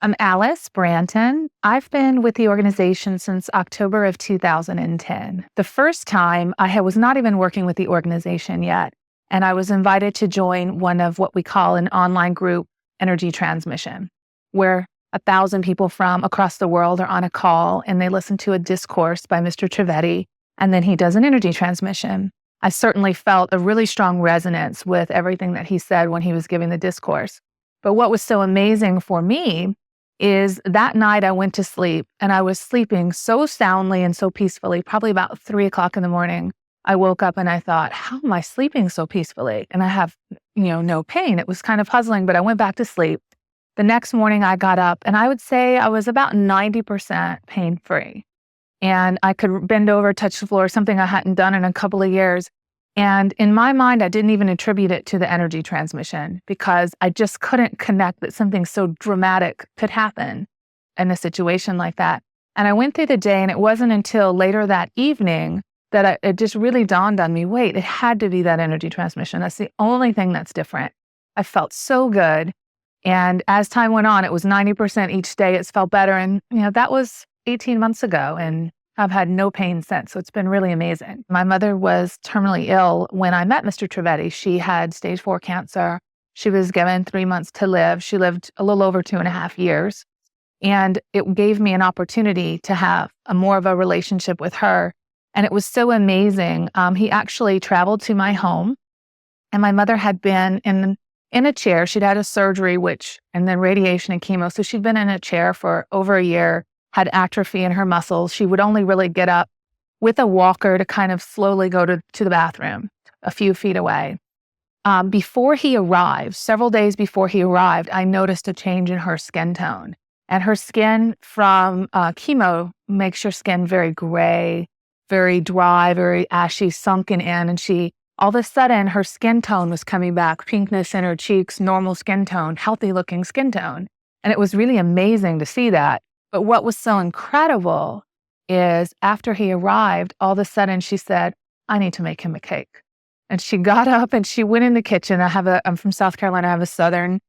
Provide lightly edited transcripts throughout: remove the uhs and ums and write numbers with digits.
I'm Alice Branton. I've been with the organization since October of 2010. The first time was not even working with the organization yet, and I was invited to join one of what we call an online group energy transmission, where 1,000 people from across the world are on a call and they listen to a discourse by Mr. Trivedi, and then he does an energy transmission. I certainly felt a really strong resonance with everything that he said when he was giving the discourse. But what was so amazing for me is that night I went to sleep and I was sleeping so soundly and so peacefully, probably about 3 o'clock in the morning. I woke up and I thought, how am I sleeping so peacefully? And I have, no pain. It was kind of puzzling, but I went back to sleep. The next morning I got up and I would say I was about 90% pain-free. And I could bend over, touch the floor, something I hadn't done in a couple of years. And in my mind, I didn't even attribute it to the energy transmission because I just couldn't connect that something so dramatic could happen in a situation like that. And I went through the day, and it wasn't until later that evening that it just really dawned on me, wait, it had to be that energy transmission. That's the only thing that's different. I felt so good. And as time went on, it was 90% each day. It's felt better. And, that was 18 months ago. And I've had no pain since, so it's been really amazing. My mother was terminally ill when I met Mr. Trivedi. She had stage 4 cancer. She was given 3 months to live. She lived a little over 2.5 years. And it gave me an opportunity to have more of a relationship with her. And it was so amazing. He actually traveled to my home, and my mother had been in a chair. She'd had a surgery, and then radiation and chemo. So she'd been in a chair for over a year, had atrophy in her muscles. She would only really get up with a walker to kind of slowly go to the bathroom a few feet away. Before he arrived, several days before he arrived, I noticed a change in her skin tone. And her skin from chemo makes your skin very gray, very dry, very ashy, sunken in. And all of a sudden, her skin tone was coming back, pinkness in her cheeks, normal skin tone, healthy looking skin tone. And it was really amazing to see that. But what was so incredible is after he arrived, all of a sudden she said, I need to make him a cake. And she got up and she went in the kitchen. I'm from South Carolina. I have a Southern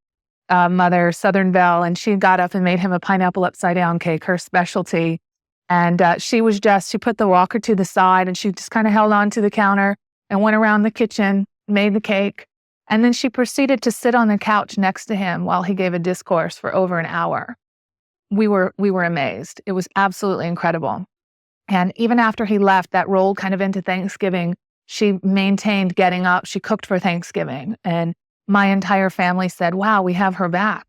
mother, Southern belle, and she got up and made him a pineapple upside down cake, her specialty. And she put the walker to the side and she just kind of held on to the counter and went around the kitchen, made the cake. And then she proceeded to sit on the couch next to him while he gave a discourse for over an hour. We were amazed. It was absolutely incredible. And even after he left, that rolled kind of into Thanksgiving. She maintained getting up. She cooked for Thanksgiving. And my entire family said, wow, we have her back.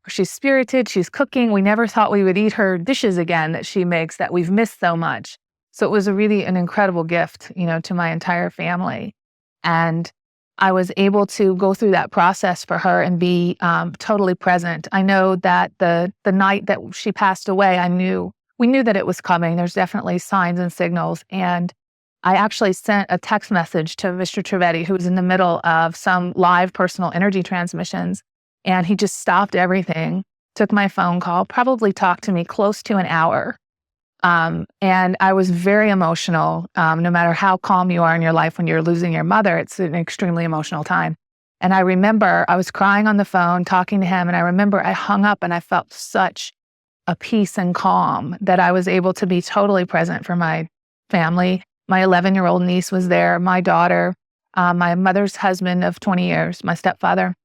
She's spirited, she's cooking. We never thought we would eat her dishes again that she makes that we've missed so much. So it was really an incredible gift, to my entire family. And I was able to go through that process for her and be totally present. I know that the night that she passed away, we knew that it was coming. There's definitely signs and signals. And I actually sent a text message to Mr. Trivedi, who was in the middle of some live personal energy transmissions. And he just stopped everything, took my phone call, probably talked to me close to an hour. And I was very emotional. No matter how calm you are in your life when you're losing your mother, it's an extremely emotional time. And I remember I was crying on the phone, talking to him. And I remember I hung up and I felt such a peace and calm that I was able to be totally present for my family. My 11-year-old niece was there, my daughter, my mother's husband of 20 years, my stepfather.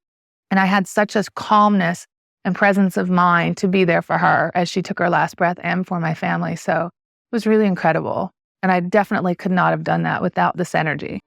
And I had such a calmness and presence of mind to be there for her as she took her last breath and for my family. So it was really incredible. And I definitely could not have done that without this energy.